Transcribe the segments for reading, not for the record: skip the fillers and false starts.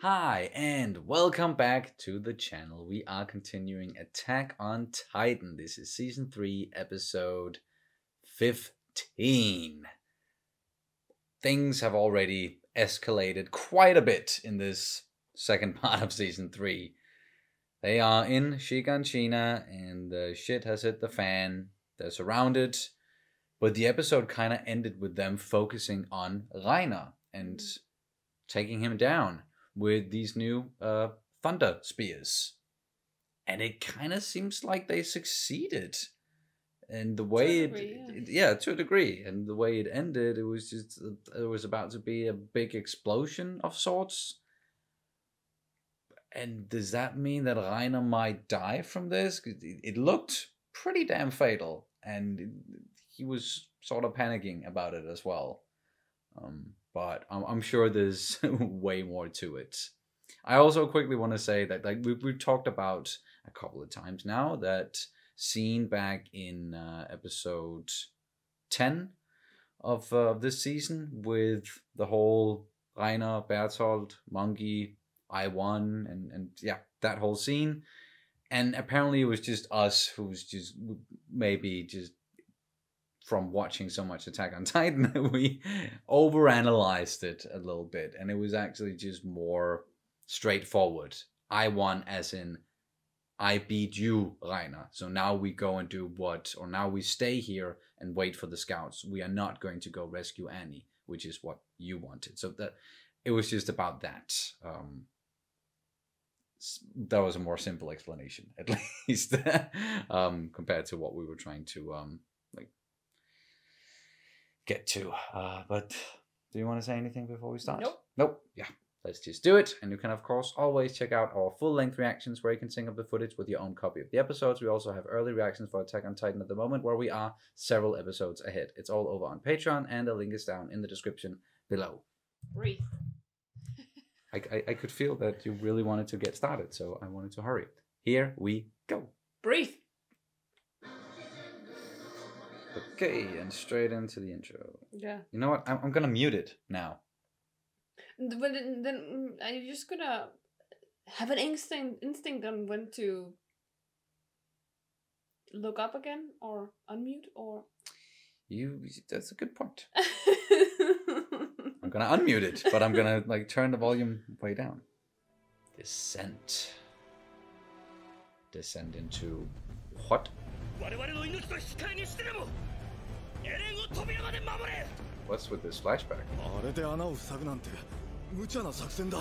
Hi, and welcome back to the channel. We are continuing Attack on Titan. This is Season 3, Episode 15. Things have already escalated quite a bit in this second part of Season 3. They are in Shiganshina, and the shit has hit the fan. They're surrounded, but the episode kind of ended with them focusing on Reiner and taking him down with these new thunder spears. And it kind of seems like they succeeded. And the way to a degree. And the way it ended, it was just, it was about to be a big explosion of sorts. And does that mean that Reiner might die from this? It looked pretty damn fatal. And he was sort of panicking about it as well. But I'm sure there's way more to it. I also quickly want to say that we've talked about a couple of times now that scene back in episode 10 of this season with the whole Reiner, Berthold, Monkey, I1, and yeah, that whole scene. And apparently it was just us who's just maybe just from watching so much Attack on Titan, we overanalyzed it a little bit, and it was actually just more straightforward. I won as in, I beat you, Reiner. So now we go and do what, or now we stay here and wait for the scouts. We are not going to go rescue Annie, which is what you wanted. So that it was just about that. That was a more simple explanation, at least, compared to what we were trying to get to. But do you want to say anything before we start? Nope. Yeah, let's just do it. And you can, of course, always check out our full-length reactions where you can sync up the footage with your own copy of the episodes. We also have early reactions for Attack on Titan at the moment, where we are several episodes ahead. It's all over on Patreon, and the link is down in the description below. Breathe. I could feel that you really wanted to get started, so I wanted to hurry. Here we go. Breathe. Okay, and straight into the intro. Yeah. You know what? I'm gonna mute it now. But then are you just gonna have an instinct on when to look up again or unmute or? That's a good point. I'm gonna unmute it, but I'm gonna turn the volume way down. Descent into what? What's with this flashback?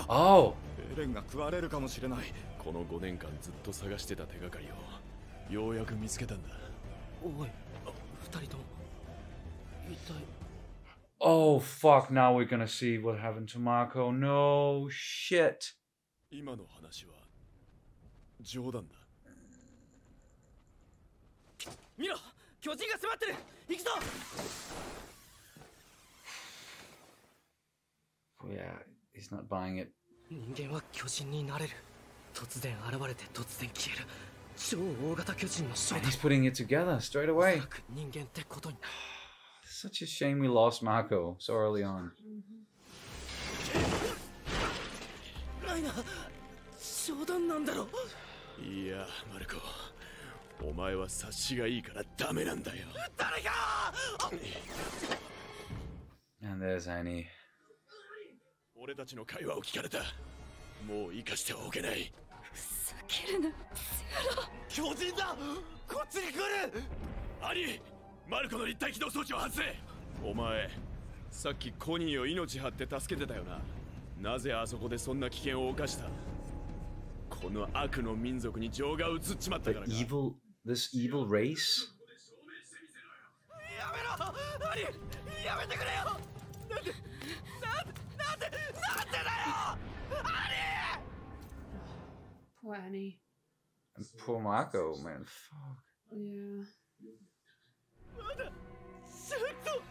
Oh! エレンが食われるかもしれない。この5年間ずっと探してた手がかりをようやく見つけたんだ。おい、二人とも一体。Oh fuck! Now we're gonna see what happened to Marco. No shit. 今の話は冗談だ。見ろ、巨人が迫ってる。行くぞ。Yeah, he's not buying it. 人間は巨人になれる。突然現れて突然消える。超大型巨人の正 And 体。 he's putting it together straight away. 人間ってことに。 Such a shame we lost Marco so early on. ライナー、冗談なんだろ。いや、マルコ。お前は察しがいいからダメなんだよ。誰か。And there's Annie. 俺たちの会話を聞かれた。もう生かしてはおけない。ふざけるな、セ巨人だ。こっちに来る。アニ、マルコの立体起動装置を外せ。お前、さっきコニーを命張って助けてたよな。なぜあそこでそんな危険を冒した？この悪の民族に情が移っちまったからか。This evil race? やめろ！アニ、やめてくれよ！なんでだよ！アニ！ Poor Annie. And poor Marco, man. Fuck. Yeah. まだちゃんと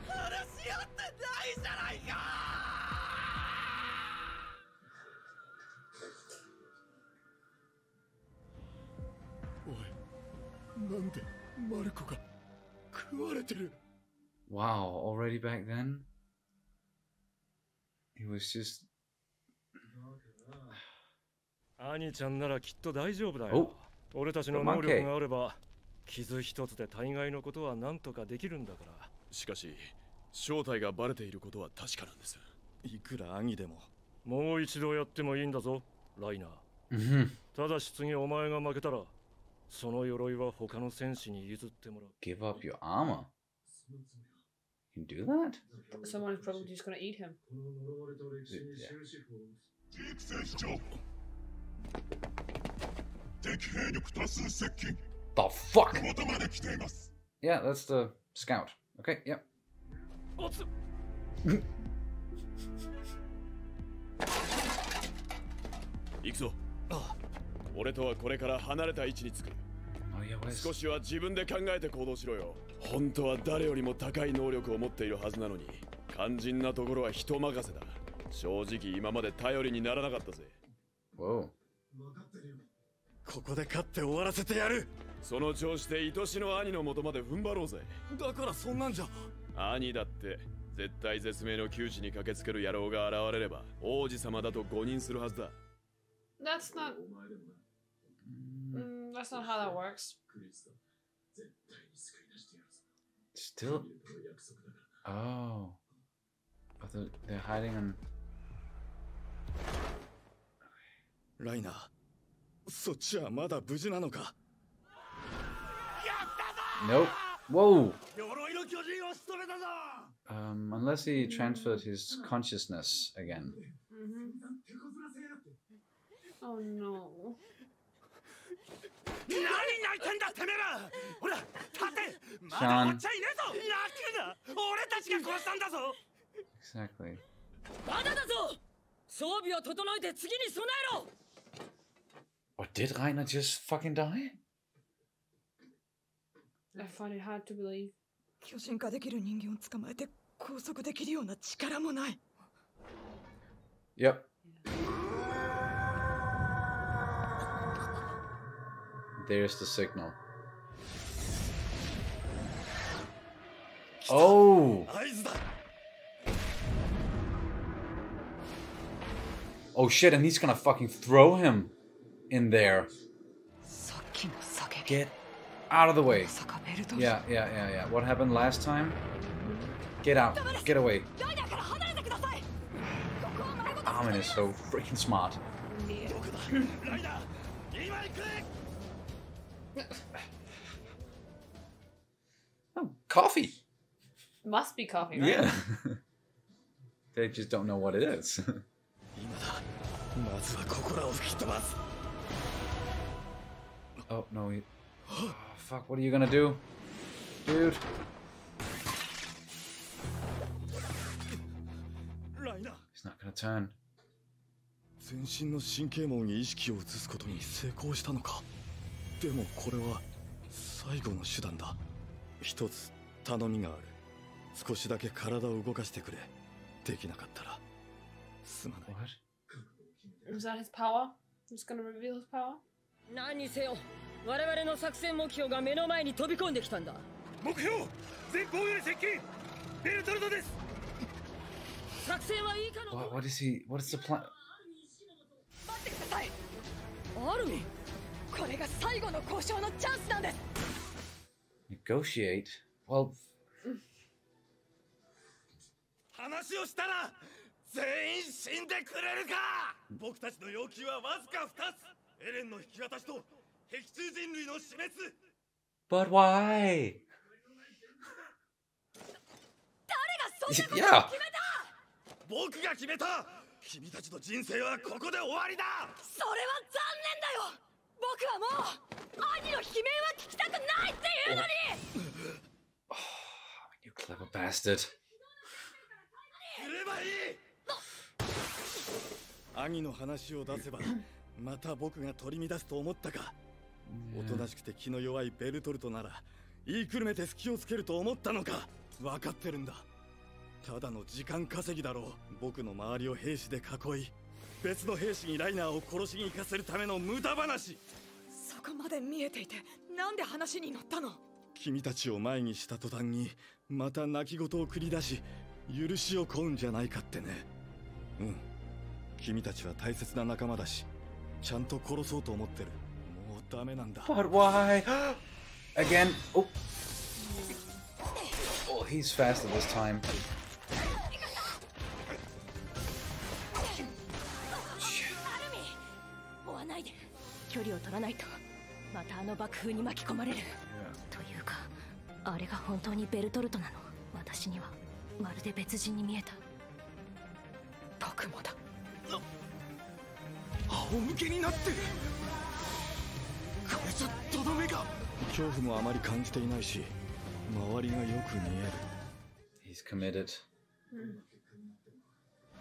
話し合ってないじゃないか！おい、なんでマルコが食われてる？ Wow, already back then? He was just 兄ちゃんならきっと大丈夫だよ。俺たちの能力があれば傷一つで大概のことは何とかできるんだから。しかし正体がバレていることは確かなんです。いくら兄でももう一度やってもいいんだぞライナー。ただし次お前が負けたらその鎧は他の戦士に譲ってもらう。 Give up your armor? You can do that? Someone's probably just gonna eat him. The fuck? Yeah, that's the scout. Okay, yep. 行くぞ。俺とはこれから離れた位置につく。少しは自分で考えて行動しろよ。本当は誰よりも高い能力を持っているはずなのに、肝心なところは人任せだ。正直今まで頼りにならなかったぜ。Whoa. ここで勝って終わらせてやる。その調子で愛しの兄の元まで踏ん張ろうぜ。だからそんなんじゃ。兄だって絶対絶命の窮地に駆けつける野郎が現れれば王子様だと誤認するはずだ。That's not. That's not how that works. Still. Oh. But they're hiding on. ライナー、そっちはまだ無事なのか。 Nope. Whoa. Unless he transferred his consciousness again. Oh no. Sean. Exactly. Or did Reiner just fucking die? I find it hard to believe. 巨人化できる人間を捕まえて拘束できるような力もない。Yep. There's the signal. Oh! Oh shit, and he's gonna fucking throw him in there. Get out of the way. Yeah. What happened last time? Get out. Get away. Armin is so freaking smart. Oh, coffee. Must be coffee, right? Yeah. They just don't know what it is. Oh, no. Oh, fuck, what are you gonna do? Dude. He's not gonna turn. 全身の神経網に意識を移すことに成功したのか。でもこれは最後の手段だ。一つ頼みがある。少しだけ体を動かしてくれ。できなかったらすまない。Was that his power? He's gonna reveal his power? 何にせよ、我々の作戦目標が目の前に飛び込んできたんだ。目標、前方より接近。ベルトルトです。作戦はいいかの。What is he? What is the plan? 待ってください。アルミン、これが最後の交渉のチャンスなんです。Negotiate? Well. 話をしたら全員死んでくれるか。僕たちの要求はわずか2つ。エレンの引き渡しと敵中人類の死滅。 But why? 誰がそんなことを決めた？僕が決めた。君たちの人生はここで終わりだ。それは残念だよ。僕はもう兄の悲鳴は聞きたくないっていうのに。You clever bastard. すればいい。兄の話を出せばまた僕が取り乱すと思ったか。おとなしくて気の弱いベルトルトなら言いくるめて隙をつけると思ったのか。分かってるんだ。ただの時間稼ぎだろう。僕の周りを兵士で囲い、別の兵士にライナーを殺しに行かせるための無駄話。そこまで見えていてなんで話に乗ったの？君たちを前にした途端にまた泣き言を繰り出し許しを請うんじゃないかってね。君たちは大切な仲間だし、ちゃんと殺そうと思ってる。もうダメなんだ。 But why? Again. Oh. Oh, he's faster this time. 追わないで。距離を取らないとまたあの爆風に巻き込まれる。というか、あれが本当にベルトルトなの。私にはまるで別人に見えた。僕もだ。仰向けになってる。これじゃとどめが。恐怖もあまり感じていないし、周りがよく見える。 He's committed.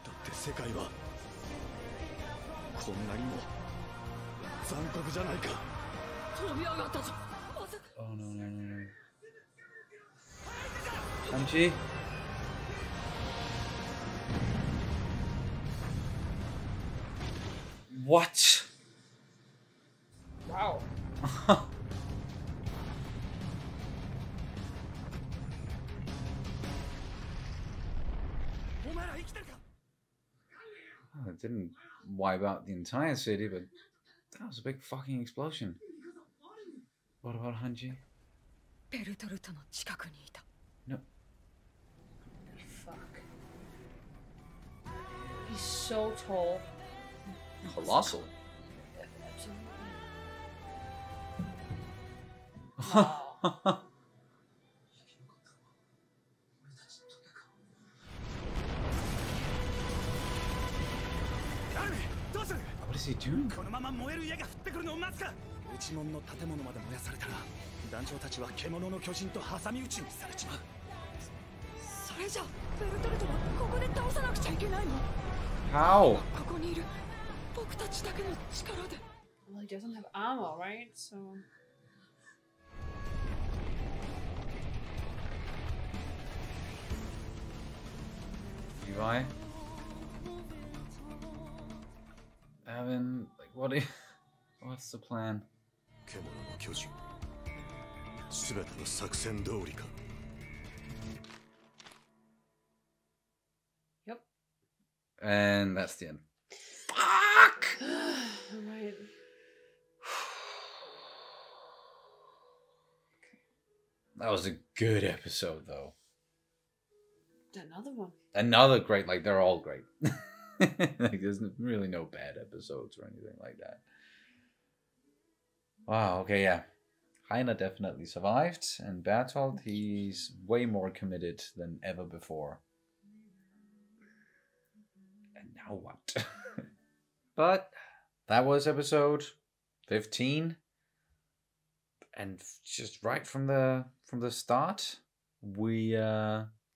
だって世界はこんなにも残酷じゃないか。飛び上がったぞ。 Oh no no no no. Hanji? What? Wow. Oh, it didn't wipe out the entire city, but that was a big fucking explosion. What about Hanji? ベルトルトの近くにいた。 No. Fuck. He's so tall. Colossal. Wow. What is he doing? このまま燃える家が降ってくるのを待つか。内門の建物まで燃やされたら、団長たちは獣の巨人と挟み撃ちにされちまう。それじゃベルトルトはここで倒さなくちゃいけないの。 How? ここにいる僕たちだけの力で。 Well, he doesn't have armor, right? So. Levi? Evan, like, what? What's the plan? 獣の巨人、すべての作戦通りか。 Yep. And that's the end. Fuck! Right. That was a good episode, though. Another one. Another great, like, they're all great. Like, there's really no bad episodes or anything like that. Wow, okay, yeah. Heiner definitely survived, and Bertolt, he's way more committed than ever before. And now what? But that was episode 15. And just right from the start, we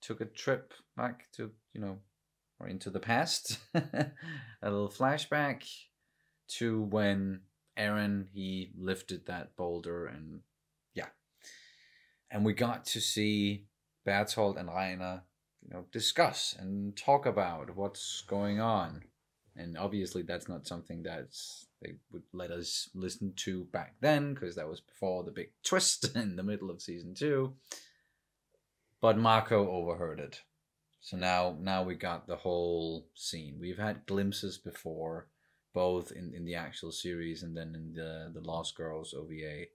took a trip back to, or into the past. A little flashback to when Eren, he lifted that boulder, and yeah. And we got to see Bertolt and Rainer, discuss and talk about what's going on. And obviously that's not something they would let us listen to back then, because that was before the big twist in the middle of season 2. But Marco overheard it. So now we got the whole scene. We've had glimpses before, both in the actual series and then in the Lost Girls OVA.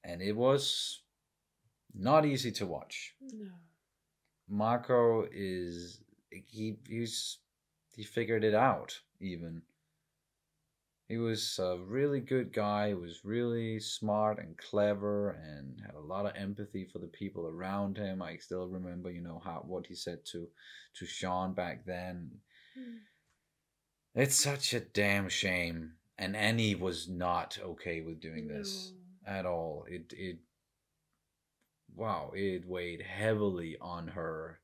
And it was not easy to watch. No. Marco he figured it out, even. He was a really good guy, was really smart and clever, and had a lot of empathy for the people around him. I still remember, what he said to Sean back then. It's such a damn shame. And Annie was not okay with doing this at all. It weighed heavily on her.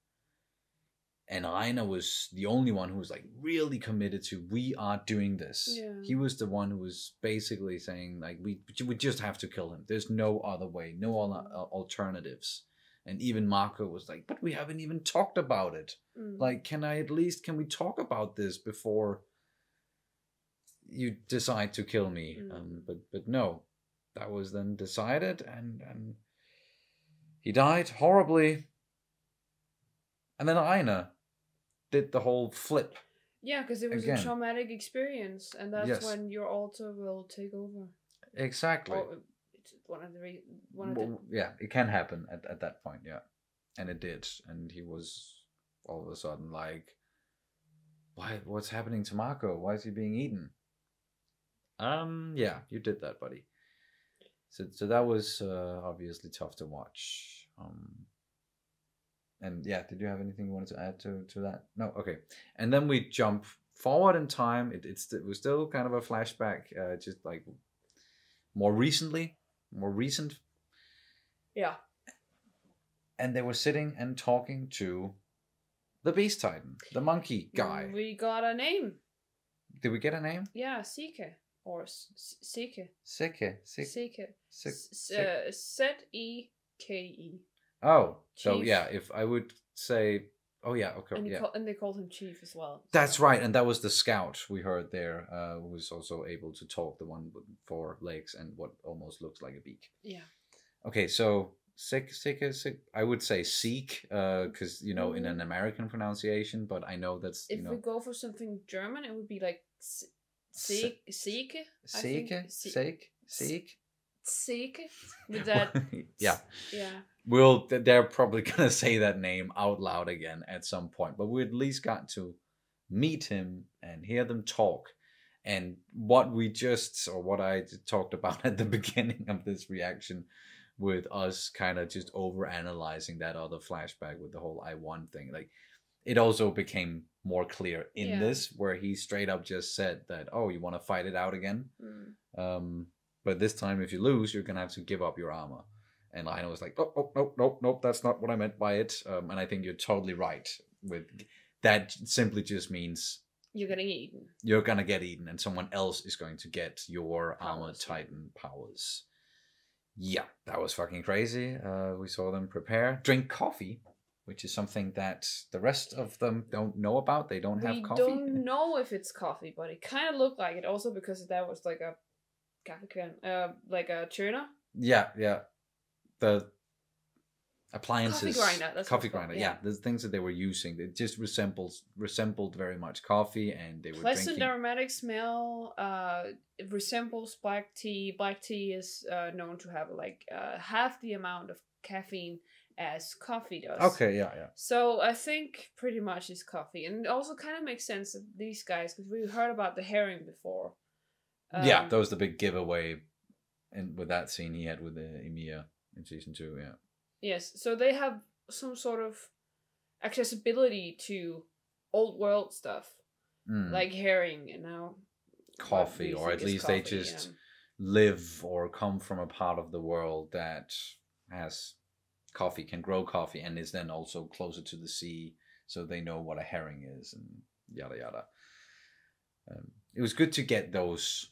And Aina was the only one who was like really committed to, we are doing this. Yeah. He was the one who was basically saying, like, we just have to kill him. There's no other way, no other alternatives. And even Marco was like, but we haven't even talked about it. Like, can we talk about this before you decide to kill me? But no, that was then decided, and he died horribly. And then Aina did the whole flip. Yeah, because it was Again. a traumatic experience, and that's Yes. when your alter will take over. Exactly. Or it's one of the Yeah, it can happen at that point, yeah. And it did. And he was all of a sudden like, what's happening to Marco? Why is he being eaten? Yeah, you did that, buddy. So that was obviously tough to watch. And yeah, did you have anything you wanted to add to that? No, okay. And then we jump forward in time. It was still kind of a flashback, just like more recent. Yeah. And they were sitting and talking to the Beast Titan, the monkey guy. We got a name. Did we get a name? Yeah, Sike. Or Sike. Sike. Z-E-K-E. Oh, so Chief. yeah, if I would say, oh yeah, okay, And, yeah. and they called him Chief as well. That's right, and that was the scout we heard there, who was also able to talk, the one with 4 legs and what almost looks like a beak. Yeah. Okay, so Sik, I would say Seek, because, in an American pronunciation, but I know that's, If we go for something German, it would be like Seke. Seke. With that. Yeah. Yeah. They're probably gonna say that name out loud again at some point, but we at least got to meet him and hear them talk. And what I talked about at the beginning of this reaction, with us kind of just over analyzing that other flashback with the whole I won thing, like it also became more clear in this, where he straight up just said that, oh, you want to fight it out again, but this time if you lose, you're gonna have to give up your armor. And Lionel was like, oh, nope, that's not what I meant by it. And I think you're totally right with that. Simply just means you're getting eaten. You're gonna get eaten, and someone else is going to get your armored titan powers. Yeah, that was fucking crazy. We saw them drink coffee, which is something that the rest of them don't know about. They don't have coffee. We don't know if it's coffee, but it kind of looked like it. Also because that was like a like a churner. Yeah. The appliances, coffee grinder. Yeah, the things that they were using, it just resembled very much coffee, and they were pleasant drinking. aromatic smell. It resembles black tea. Black tea is known to have like half the amount of caffeine as coffee does. Okay, yeah. So I think pretty much it's coffee, and it also kind of makes sense of these guys because we heard about the herring before. Yeah, that was the big giveaway, and with that scene he had with Emilia in season 2. Yeah. Yes, so they have some sort of accessibility to old world stuff, like herring and now coffee, or at least they just live or come from a part of the world that has coffee, can grow coffee, and is then also closer to the sea, so they know what a herring is, and yada yada. It was good to get those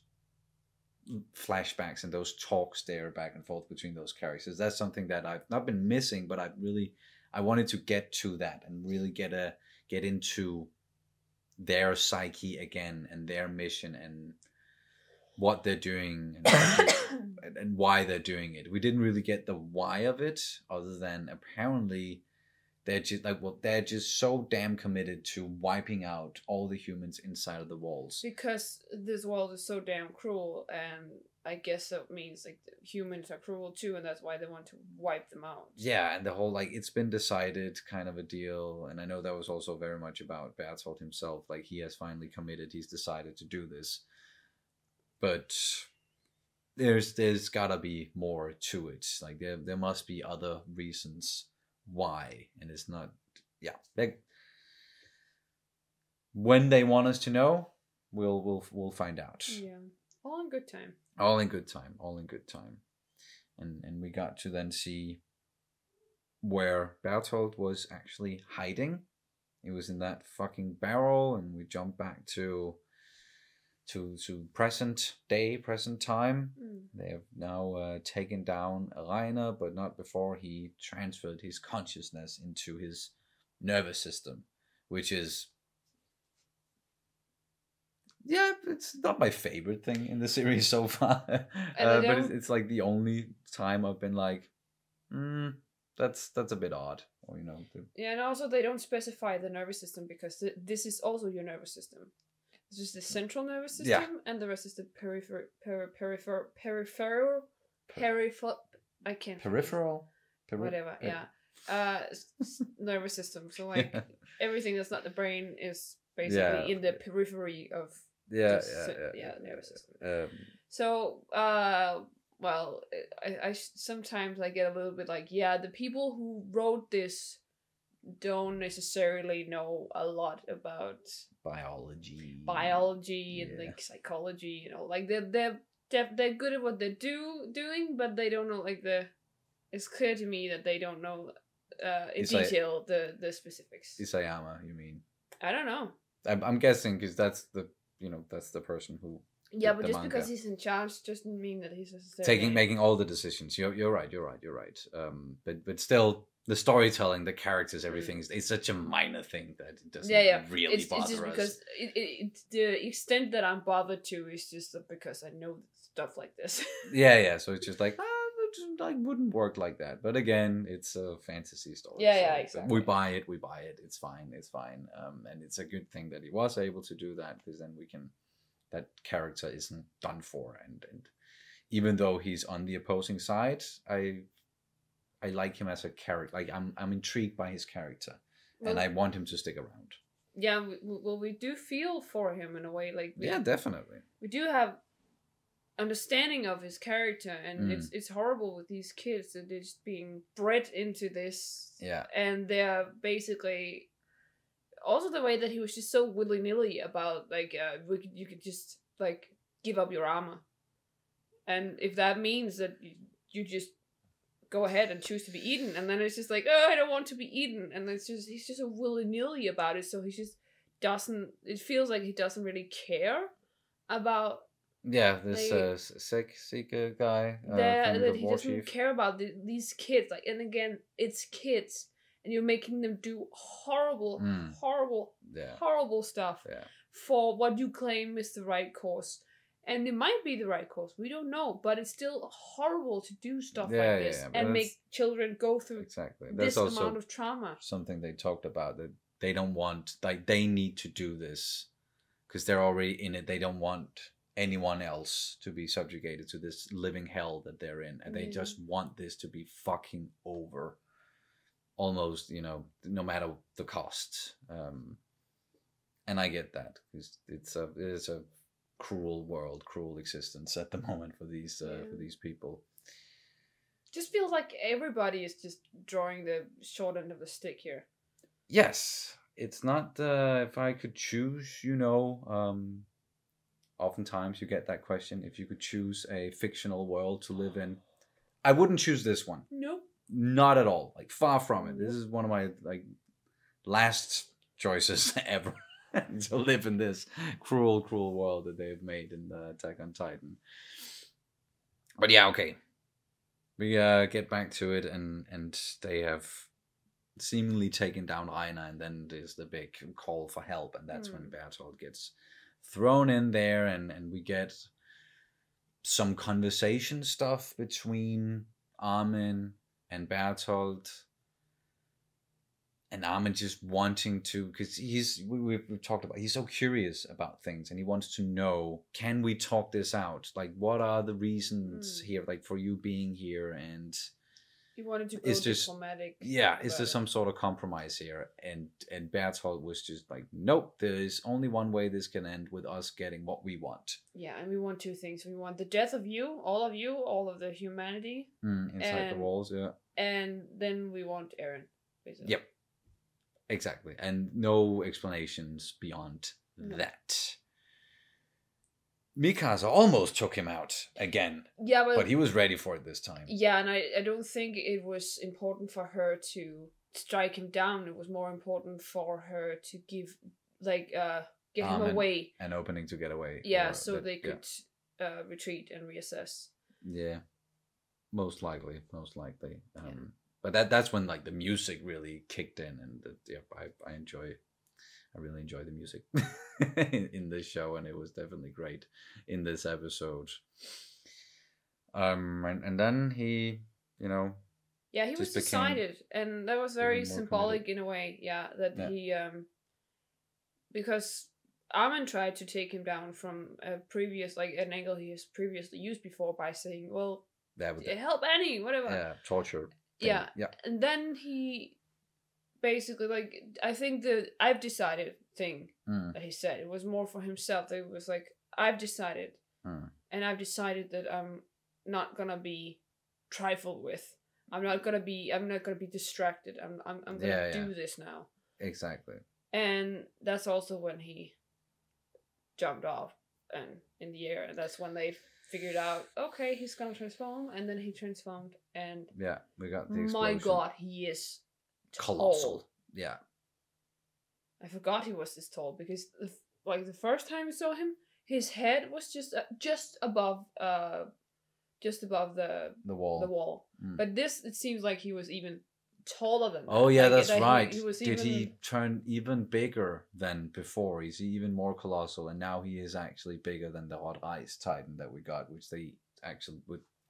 flashbacks and those talks there back and forth between those characters. That's something that I've not been missing, but I wanted to get to that and really get into their psyche again, and their mission, and what they're doing, and why they're doing it. We didn't really get the why of it, other than apparently they're just so damn committed to wiping out all the humans inside of the walls. Because this world is so damn cruel, and I guess that means like humans are cruel too, and that's why they want to wipe them out. Yeah, and the whole it's been decided kind of a deal, and I know that was also very much about Bertolt himself. Like, he has finally committed, he's decided to do this. But there's gotta be more to it. Like there must be other reasons why, and it's not. Yeah, when they want us to know, we'll find out. Yeah, all in good time. All in good time. And we got to then see where Bertolt was actually hiding. He was in that fucking barrel, and we jump back to present time. They have now taken down Rainer, but not before he transferred his consciousness into his nervous system, which is, yeah, it's not my favorite thing in the series so far. But it's like the only time I've been like, that's a bit odd. or Yeah, and also they don't specify the nervous system because this is also your nervous system. It's just the central nervous system, and the rest is the peripheral. I can't. Peripheral. Whatever. Yeah. Nervous system. So like everything that's not the brain is basically in the periphery of nervous system. So well, I sometimes I get a little bit like, the people who wrote this don't necessarily know a lot about biology and like psychology, like they're good at what they're doing, but they don't know like it's clear to me that they don't know in detail the specifics. Isayama, you mean? I don't know. I'm guessing because that's the that's the person who. Yeah, but just because he's in charge doesn't mean that he's necessarily making all the decisions. You're right. But still, the storytelling, the characters, everything it's such a minor thing that it doesn't really bother us. It's just because the extent that I'm bothered to is just because I know stuff like this. Yeah. So it's just like I wouldn't work like that. But again, it's a fantasy story. Yeah, exactly. We buy it. It's fine. And it's a good thing that he was able to do that because then we can. That character isn't done for, and even though he's on the opposing side, I like him as a character. Like I'm intrigued by his character, and I want him to stick around. Yeah, we do feel for him in a way, like definitely. We do have understanding of his character, and it's horrible with these kids that they're just being bred into this. Yeah, and they're basically. Also, the way that he was just so willy-nilly about, like, you could just, like, give up your armor. And if that means that you just go ahead and choose to be eaten, and then it's just like, I don't want to be eaten. And he's just so willy-nilly about it, so he just it feels like he doesn't really care about... Yeah, this Seeker guy that he doesn't care about these kids. Like, and again, it's kids. And you're making them do horrible stuff for what you claim is the right course. And it might be the right course. We don't know. But it's still horrible to do stuff like this and make children go through this amount of trauma. Something they talked about, that they don't want, like, they need to do this because they're already in it. They don't want anyone else to be subjugated to this living hell that they're in. And they just want this to be fucking over. Almost, no matter the cost, and I get that because it is a cruel world, cruel existence at the moment for these people. Just feels like everybody is just drawing the short end of the stick here. Yes, it's not. If I could choose, oftentimes you get that question. If you could choose a fictional world to live in, I wouldn't choose this one. Nope. Not at all. Like, far from it. This is one of my last choices ever to live in this cruel world that they've made in Attack on Titan. But yeah, okay. We get back to it, and they have seemingly taken down Reiner, and then there's the big call for help, and that's when Bertolt gets thrown in there, and we get some conversation stuff between Armin and Bertolt, and Armin just wanting to, because we've talked about, he's so curious about things, and he wants to know, can we talk this out? Like, what are the reasons here, like, for you being here? And he wanted to go diplomatic. Yeah, is there some sort of compromise here? And Bertolt was just like, nope, there's only one way this can end, with us getting what we want. Yeah, and we want two things. We want the death of you, all of the humanity. Inside the walls, yeah. And then we want Eren, basically. Yep. Exactly. And no explanations beyond that. Mikasa almost took him out again. Yeah, but he was ready for it this time. Yeah, and I don't think it was important for her to strike him down. It was more important for her to give, get him away. An opening to get away. Yeah, so they could retreat and reassess. Yeah. Most likely. But that's when the music really kicked in, and I really enjoy the music in this show, and it was definitely great in this episode. And then he, Yeah, he was just became decided, and that was very even more symbolic in a way. Yeah, that Yeah. he because Armin tried to take him down from a previous, like an angle he has previously used before by saying, "Well, that with the, help Annie, whatever." yeah, torture. Thing. Yeah, Yeah. and then he basically, like, I think the "I've decided" thing that he said, it was more for himself. It was like, I've decided, and I've decided that I'm not gonna be trifled with. I'm not gonna be distracted. I'm gonna do this now. Exactly. And that's also when he jumped off and in the air, and that's when they figured out, okay, he's gonna transform, and then he transformed, and yeah, we got the explosion. My God, he is colossal. Tall. Yeah. I forgot he was this tall because the first time we saw him, his head was just above the wall. The wall. But this, it seems like he was even taller than that. Oh yeah, like, that's right. Did he turn even bigger than before? He's even more colossal, and now he is actually bigger than the Hot Ice Titan that we got, which they actually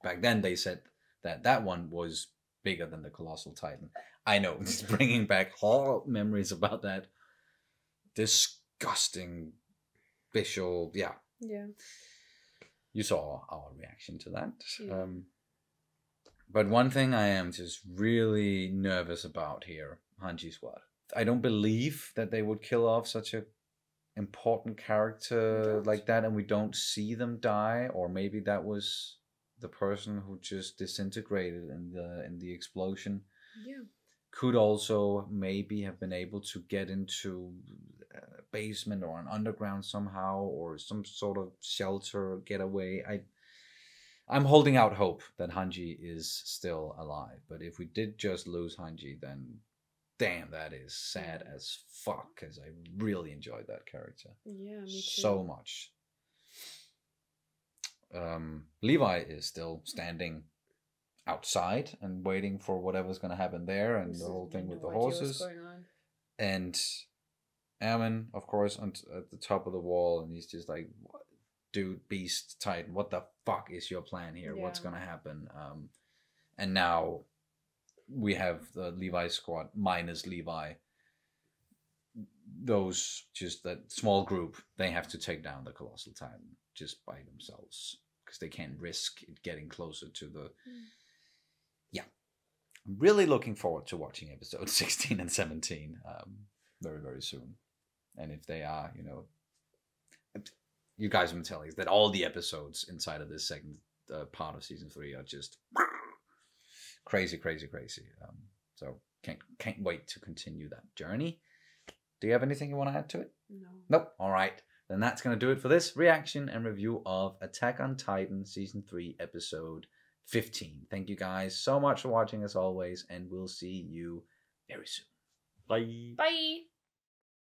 back then they said that one was bigger than the Colossal Titan. I know, it's bringing back horrible memories about that disgusting visual. Yeah. You saw our reaction to that. Yeah. But one thing I am just really nervous about here, Hanji Squad. I don't believe that they would kill off such a important character like that, and we don't see them die, or maybe that was the person who just disintegrated in the explosion. Yeah. Could also maybe have been able to get into a basement or an underground somehow, or some sort of shelter getaway. I'm holding out hope that Hanji is still alive. But if we did just lose Hanji, then damn, that is sad as fuck, because I really enjoyed that character. Yeah, me too. So much. Levi is still standing outside and waiting for whatever's going to happen there, and the whole thing with the horses. And Armin, of course, at the top of the wall, and he's just like, dude, Beast Titan, what the fuck is your plan here? What's going to happen? And now we have the Levi squad minus Levi. Those, just that small group, they have to take down the Colossal Titan just by themselves, because they can't risk it getting closer to the... Yeah. I'm really looking forward to watching episodes 16 and 17 very, very soon. And if they are, you guys have been telling us that all the episodes inside of this second part of season 3 are just crazy, crazy, crazy. So can't wait to continue that journey. Do you have anything you want to add to it? No. Nope. All right. Then that's going to do it for this reaction and review of Attack on Titan Season 3 Episode 15. Thank you guys so much for watching as always, and we'll see you very soon. Bye. Bye.